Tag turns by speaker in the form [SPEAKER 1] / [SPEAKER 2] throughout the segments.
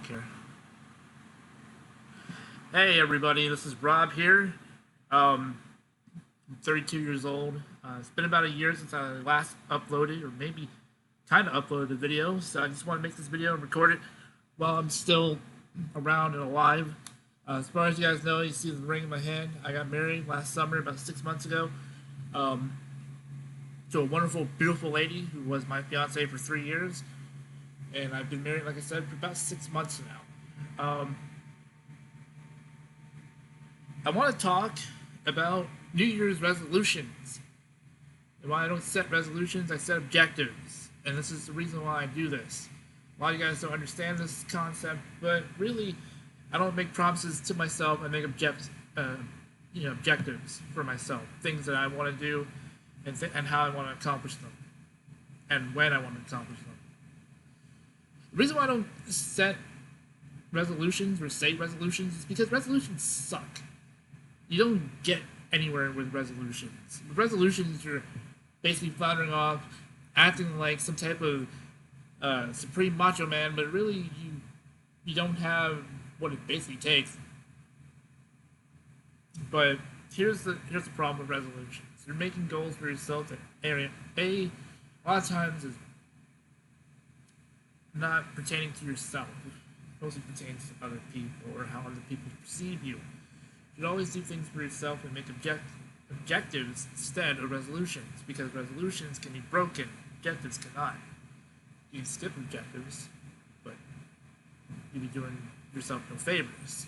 [SPEAKER 1] here. Hey everybody, this is Rob here. I'm 32 years old. It's been about a year since I last uploaded, or maybe kind of uploaded a video, so I just want to make this video and record it while I'm still around and alive. As far as you guys know, you see the ring in my hand. I got married last summer, about 6 months ago, to a wonderful, beautiful lady who was my fiance for 3 years. And I've been married, like I said, for about 6 months now. I want to talk about New Year's resolutions. And why I don't set resolutions, I set objectives. And this is the reason why I do this. A lot of you guys don't understand this concept, but really, I don't make promises to myself. I make objectives for myself. Things that I want to do and how I want to accomplish them. And when I want to accomplish them. The reason why I don't set resolutions or say resolutions is because resolutions suck. You don't get anywhere with resolutions. With resolutions, you're basically floundering off, acting like some type of supreme macho man, but really you don't have what it basically takes. But here's the problem with resolutions. You're making goals for yourself that a lot of times is not pertaining to yourself. It mostly pertains to other people or how other people perceive you. You should always do things for yourself and make objectives instead of resolutions, because resolutions can be broken, objectives cannot. You can skip objectives, but you'd be doing yourself no favors.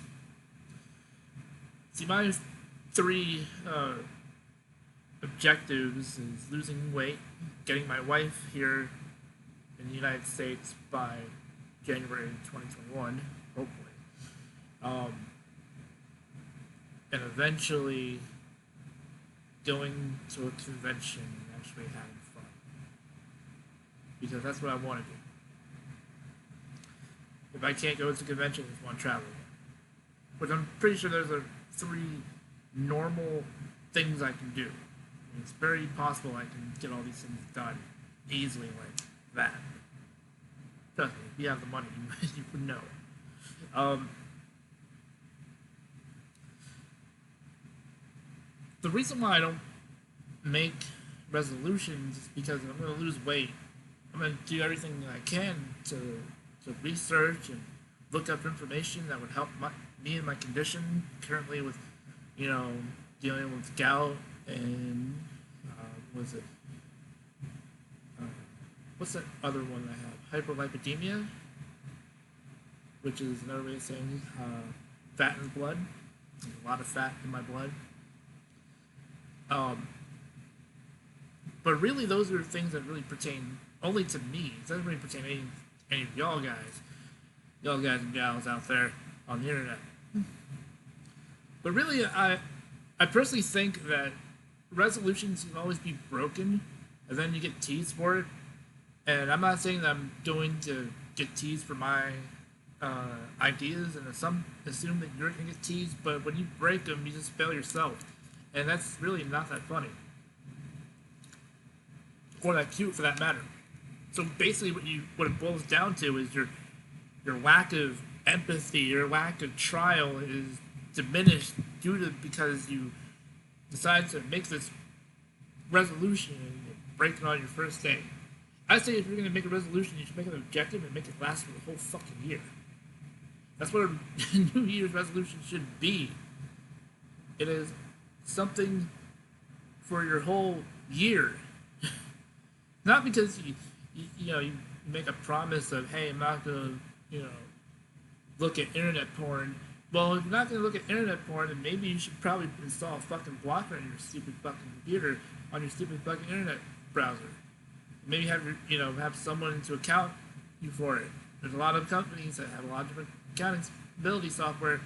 [SPEAKER 1] See, my three objectives is losing weight, getting my wife here in the United States by January 2021, hopefully. And eventually going to a convention and actually having fun. Because that's what I want to do. If I can't go to a convention, I just want to travel again. But I'm pretty sure there's three normal things I can do. I mean, it's very possible I can get all these things done easily like that. Trust me, if you have the money, you would know. The reason why I don't make resolutions is because I'm going to lose weight. I'm going to do everything I can to research and look up information that would help me and my condition currently with, dealing with gout and, what's that other one I have? Hyperlipidemia, which is another way of saying fat in the blood. There's a lot of fat in my blood. But really, those are things that really pertain only to me. It doesn't really pertain to any of y'all guys and gals out there on the internet. But really, I personally think that resolutions can always be broken, and then you get teased for it. And I'm not saying that I'm going to get teased for my ideas and assume that you're going to get teased, but when you break them, you just fail yourself. And that's really not that funny. Or that cute, for that matter. So basically what it boils down to is your lack of empathy, your lack of trial is diminished because you decide to make this resolution and break it on your first day. I say if you're going to make a resolution, you should make an objective and make it last for the whole fucking year. That's what a New Year's resolution should be. It is something for your whole year. Not because you make a promise of, hey, I'm not going to, look at internet porn. Well, if you're not going to look at internet porn, then maybe you should probably install a fucking blocker on your stupid fucking computer, on your stupid fucking internet browser. Maybe have someone to account you for it. There's a lot of companies that have a lot of different accountability software.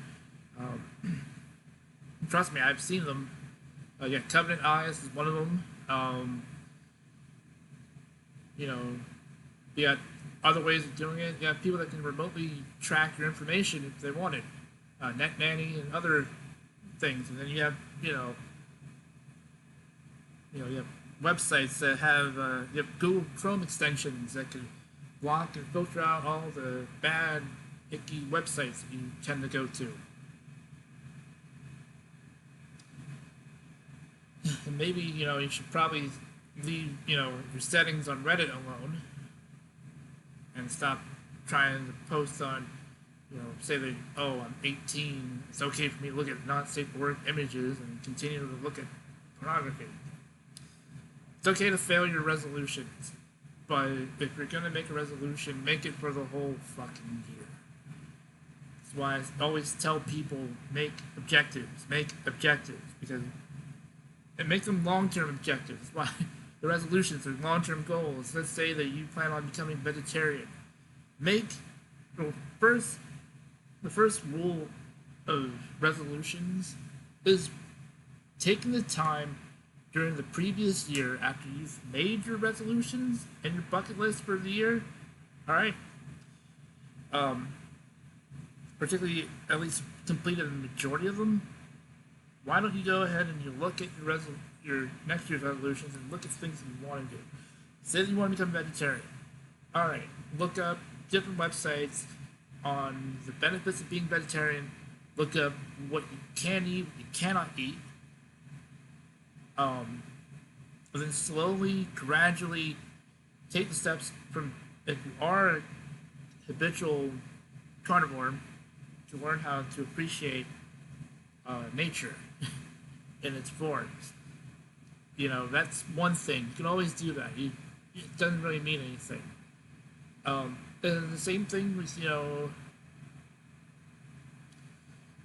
[SPEAKER 1] Trust me, I've seen them. Covenant Eyes is one of them. You got other ways of doing it. You have people that can remotely track your information if they want it. Net Nanny and other things. And then you have, you have websites that have Google Chrome extensions that can block and filter out all the bad icky websites that you tend to go to. And maybe, you should probably leave, your settings on Reddit alone and stop trying to post on, say that, oh, I'm 18, it's okay for me to look at not safe for work images and continue to look at pornography. It's okay to fail your resolutions, but if you're going to make a resolution, make it for the whole fucking year. That's why I always tell people, make objectives, because and make them long-term objectives. That's why the resolutions are long-term goals. Let's say that you plan on becoming vegetarian. Make the first rule of resolutions is taking the time during the previous year after you've made your resolutions and your bucket list for the year. All right. Particularly, at least completed the majority of them. Why don't you go ahead and you look at your next year's resolutions and look at things that you want to do? Say that you want to become a vegetarian. All right, look up different websites on the benefits of being vegetarian. Look up what you can eat, what you cannot eat. And then slowly, gradually take the steps from, if you are a habitual carnivore, to learn how to appreciate nature in its forms. That's one thing. You can always do that. It doesn't really mean anything. And the same thing with,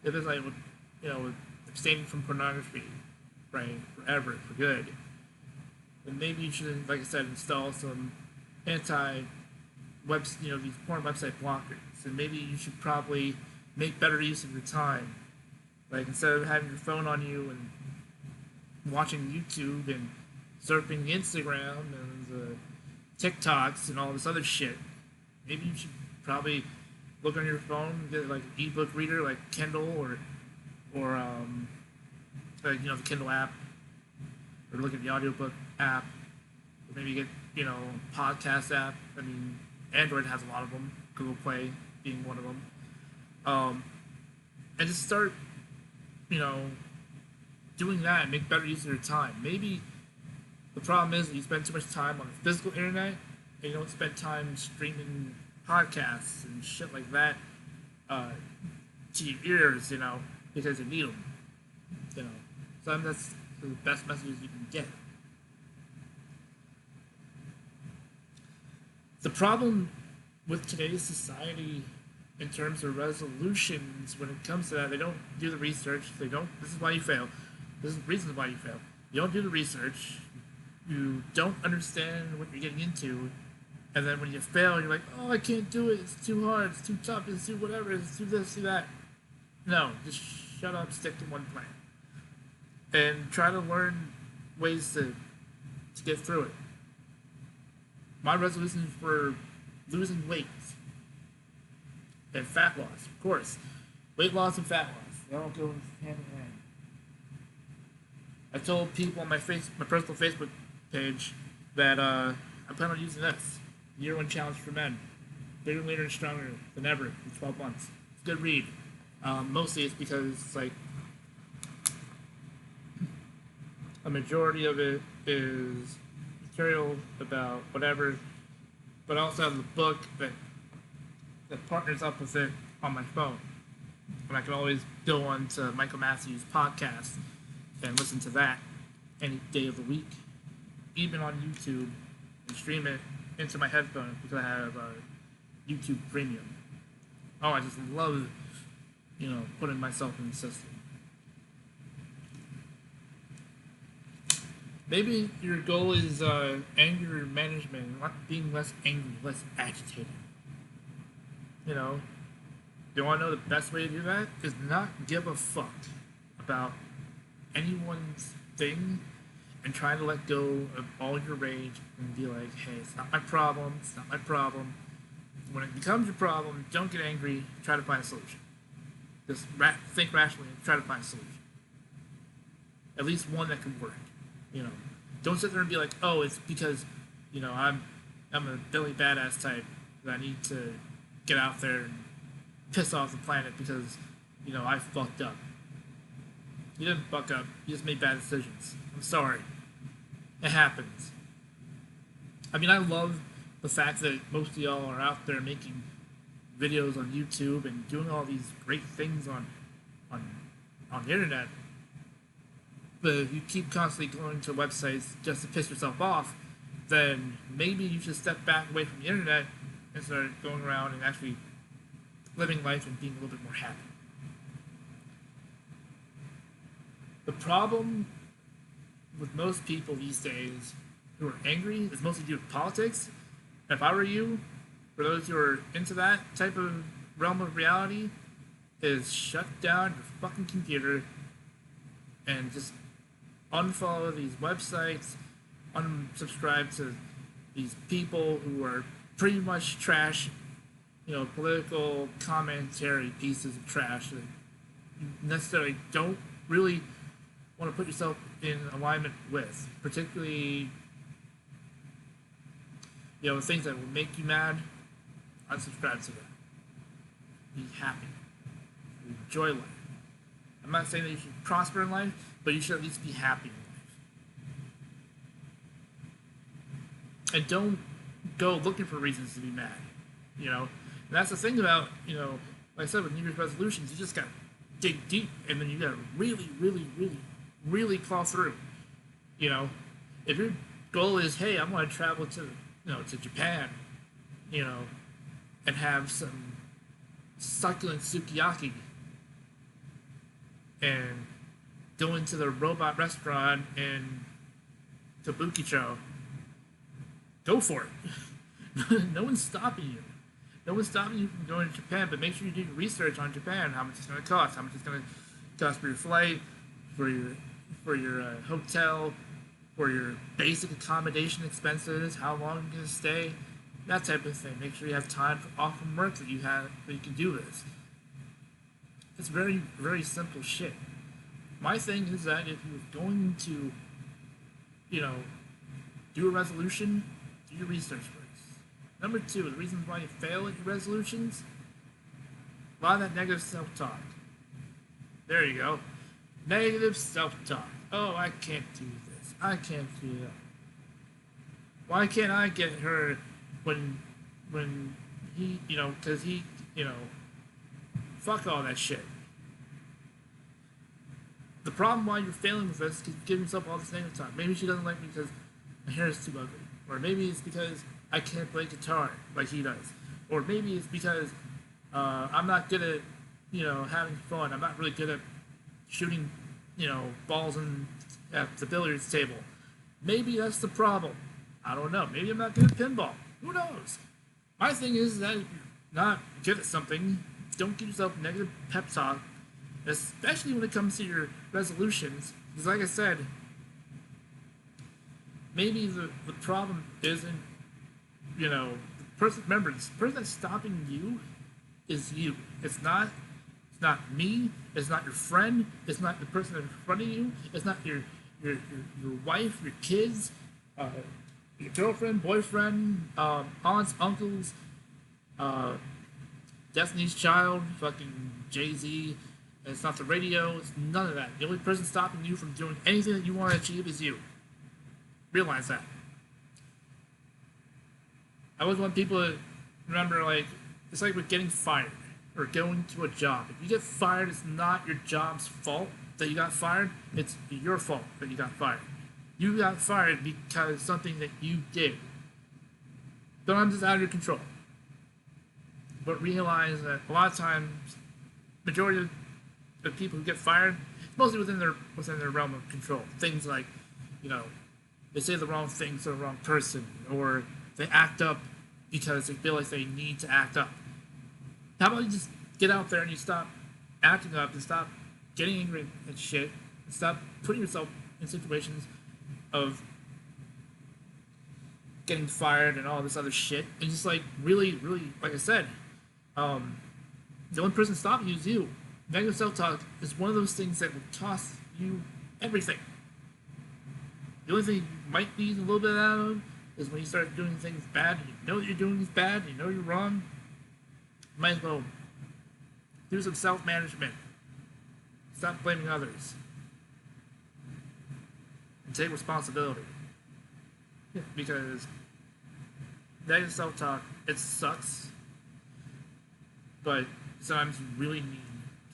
[SPEAKER 1] if it's like, with abstaining from pornography, right, forever, for good, then maybe you should, like I said, install some these porn website blockers. And maybe you should probably make better use of your time. Like, instead of having your phone on you and watching YouTube and surfing Instagram and TikToks and all this other shit, maybe you should probably look on your phone and get like an ebook reader like Kindle or the Kindle app, or look at the audiobook app, or maybe get a podcast app. I mean, Android has a lot of them, Google Play being one of them. And just start doing that and make better use of your time. Maybe the problem is that you spend too much time on the physical internet and you don't spend time streaming podcasts and shit like that to your ears, because you need them. Sometimes that's the best messages you can get. The problem with today's society in terms of resolutions, when it comes to that, they don't do the research. This is why you fail. This is the reason why you fail. You don't do the research. You don't understand what you're getting into. And then when you fail, you're like, oh, I can't do it. It's too hard. It's too tough. It's too whatever. It's too this, too that. No, just shut up, stick to one plan. And try to learn ways to get through it. My resolutions were losing weight. And fat loss, of course. Weight loss and fat loss. They all go hand in hand. I told people on my personal Facebook page that I plan on using this. Year one challenge for men. Bigger, leaner, and stronger than ever in 12 months. It's a good read. Mostly it's because it's like a majority of it is material about whatever, but I also have a book that partners up with it on my phone. And I can always go on to Michael Matthews' podcast and listen to that any day of the week, even on YouTube, and stream it into my headphones because I have YouTube Premium. Oh, I just love, putting myself in the system. Maybe your goal is anger management, not being less angry, less agitated. You want to know the best way to do that? Is not give a fuck about anyone's thing and try to let go of all your rage and be like, hey, it's not my problem, it's not my problem. When it becomes your problem, don't get angry, try to find a solution. Just think rationally and try to find a solution. At least one that can work. Don't sit there and be like, oh, it's because, I'm a Billy Badass type that I need to get out there and piss off the planet because, I fucked up. You didn't fuck up. You just made bad decisions. I'm sorry. It happens. I mean, I love the fact that most of y'all are out there making videos on YouTube and doing all these great things on the internet. But if you keep constantly going to websites just to piss yourself off, then maybe you should step back away from the internet and start going around and actually living life and being a little bit more happy. The problem with most people these days who are angry is mostly due to politics. If I were you, for those who are into that type of realm of reality, is shut down your fucking computer and just unfollow these websites, unsubscribe to these people who are pretty much trash, political commentary pieces of trash that you necessarily don't really want to put yourself in alignment with, particularly, things that will make you mad. Unsubscribe to that. Be happy. Enjoy life. I'm not saying that you should prosper in life, but you should at least be happy in life. And don't go looking for reasons to be mad. And that's the thing about, like I said, with New Year's resolutions, you just gotta dig deep, and then you gotta really, really, really, really claw through. If your goal is, hey, I want to travel to, to Japan, and have some succulent sukiyaki, and go into the robot restaurant in Kabukicho, go for it. No one's stopping you. No one's stopping you from going to Japan, but make sure you do your research on Japan, how much it's going to cost, how much it's going to cost for your flight, for your hotel, for your basic accommodation expenses, how long you're going to stay, that type of thing. Make sure you have time off from work that you can do this. It's very, very simple shit. My thing is that if you're going to, do a resolution, do your research first. Number two, the reasons why you fail at your resolutions, a lot of that negative self-talk. There you go. Negative self-talk. Oh, I can't do this. I can't do that. Why can't I get her when he, because he, fuck all that shit. The problem why you're failing with this is you give yourself all this negative talk. Maybe she doesn't like me because my hair is too ugly. Or maybe it's because I can't play guitar like he does. Or maybe it's because I'm not good at, having fun. I'm not really good at shooting, balls at the billiards table. Maybe that's the problem. I don't know. Maybe I'm not good at pinball. Who knows? My thing is that if you're not good at something, don't give yourself negative pep talk, especially when it comes to your resolutions. Because like I said, maybe the problem isn't, the person, remember, the person that's stopping you is you. It's not me, it's not your friend, it's not the person in front of you, it's not your wife, your kids, your girlfriend, boyfriend, aunts, uncles, Destiny's Child, fucking Jay-Z. It's not the radio, it's none of that. The only person stopping you from doing anything that you want to achieve is you. Realize that. I always want people to remember, it's like with getting fired or going to a job. If you get fired, it's not your job's fault that you got fired, it's your fault that you got fired. You got fired because something that you did. Sometimes it's out of your control. But realize that a lot of times, majority of the people who get fired, it's mostly within their realm of control. Things like, they say the wrong thing to the wrong person, or they act up because they feel like they need to act up. How about you just get out there and you stop acting up and stop getting angry at shit and stop putting yourself in situations of getting fired and all this other shit, and just really, really, like I said, the only person stopping you is you. Negative self-talk is one of those things that will cost you everything. The only thing you might be a little bit out of is when you start doing things bad, and you know that you're doing things bad, and you know you're wrong, you might as well Do some self-management. Stop blaming others. And take responsibility. Because negative self-talk, it sucks. But sometimes you really need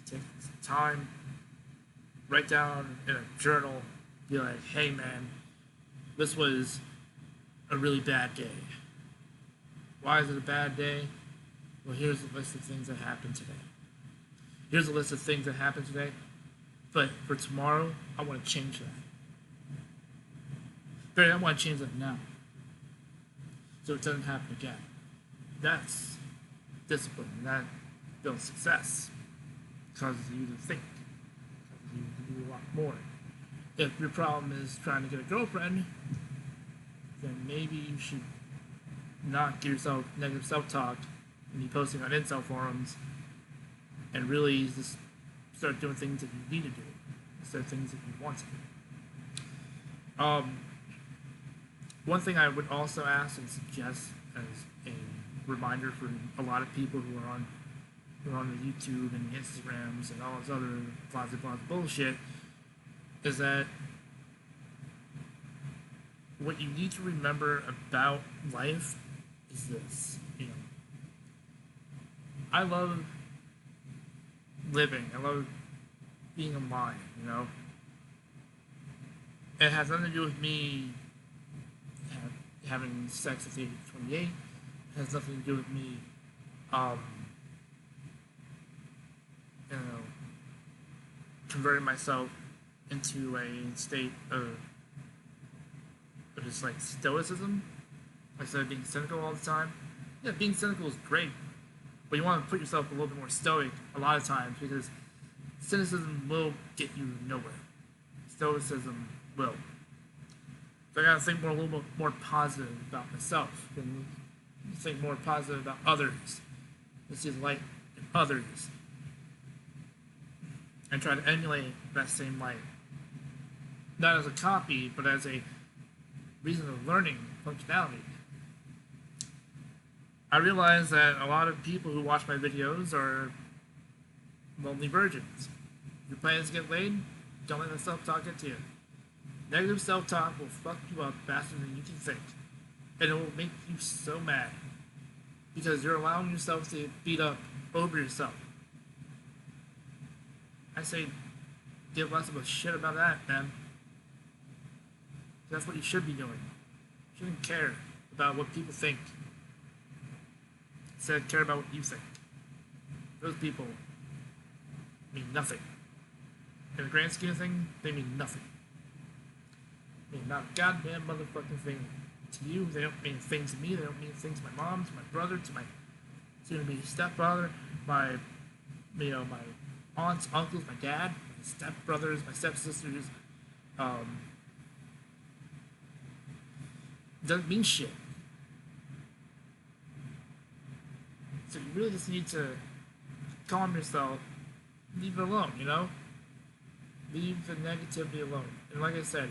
[SPEAKER 1] to take some time, write down in a journal, be like, hey man, this was a really bad day. Why is it a bad day? Well, here's a list of things that happened today. Here's a list of things that happened today. But for tomorrow, I want to change that. But I want to change that now. So it doesn't happen again. That's discipline. And that builds success. It causes you to think. It causes you to do a lot more. If your problem is trying to get a girlfriend, then maybe you should not give yourself negative self-talk and be posting on incel forums and really just start doing things that you need to do instead of things that you want to do. One thing I would also ask and suggest as a reminder for a lot of people who are on the YouTube and the Instagrams and all this other blah bullshit is that what you need to remember about life is this, I love living. I love being alive, It has nothing to do with me having sex at the age of 28. It has nothing to do with me, converting myself into a state of just like stoicism, instead of being cynical all the time. Yeah, being cynical is great, but you want to put yourself a little bit more stoic a lot of times because cynicism will get you nowhere. Stoicism will. So I gotta think a little bit more positive about myself and think more positive about others and see the light in others and try to emulate that same light. Not as a copy, but as a reason of learning functionality. I realize that a lot of people who watch my videos are lonely virgins. If your plan is to get laid, don't let that self-talk get to you. Negative self-talk will fuck you up faster than you can think. And it will make you so mad. Because you're allowing yourself to beat up over yourself. I say, give less of a shit about that, man. That's what you should be doing. You shouldn't care about what people think. Instead, care about what you think. Those people mean nothing. In the grand scheme of things, they mean nothing. They mean not a goddamn motherfucking thing to you. They don't mean things to me. They don't mean things to my mom, to my brother, to my soon-to-be stepfather, my aunts, uncles, my dad, my stepbrothers, my stepsisters. Doesn't mean shit. So you really just need to calm yourself, leave it alone, Leave the negativity alone. And like I said,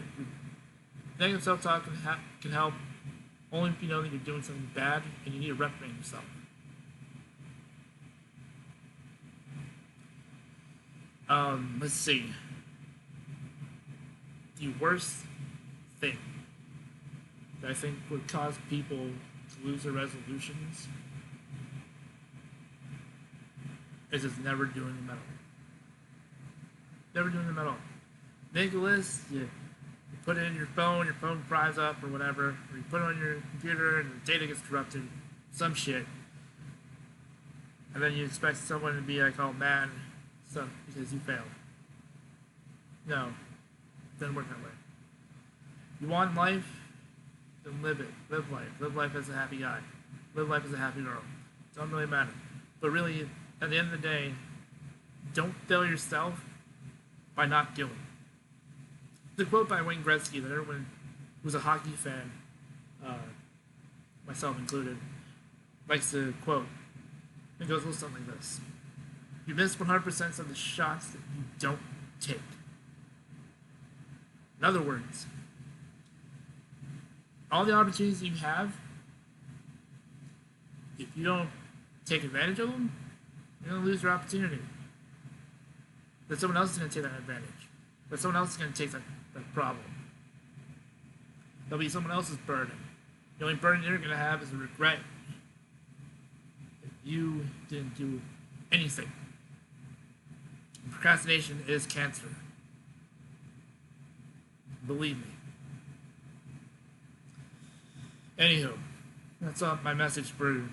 [SPEAKER 1] negative self-talk can help only if you know that you're doing something bad and you need to reprimand yourself. Let's see. The worst thing that I think would cause people to lose their resolutions is just never doing them at all. Never doing them at all. Make a list, you put it in your phone fries up or whatever, or you put it on your computer and the data gets corrupted, some shit. And then you expect someone to be like, oh man, so because you failed. No, it doesn't work that way. You want life, then live it. Live life. Live life as a happy guy. Live life as a happy girl. It doesn't really matter. But really, at the end of the day, don't fail yourself by not killing. The quote by Wayne Gretzky that everyone who's a hockey fan, myself included, likes to quote. It goes a little something like this. You miss 100% of the shots that you don't take. In other words, all the opportunities you have, if you don't take advantage of them, you're going to lose your opportunity. That someone else is going to take that advantage. That someone else is going to take that problem. There'll be someone else's burden. The only burden you're going to have is a regret if you didn't do anything. Procrastination is cancer. Believe me. Anywho, that's all my message for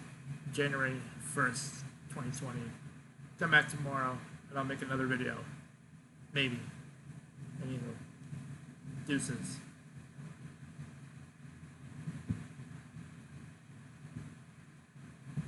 [SPEAKER 1] January 1st, 2020. Come back tomorrow and I'll make another video. Maybe. Anywho, deuces.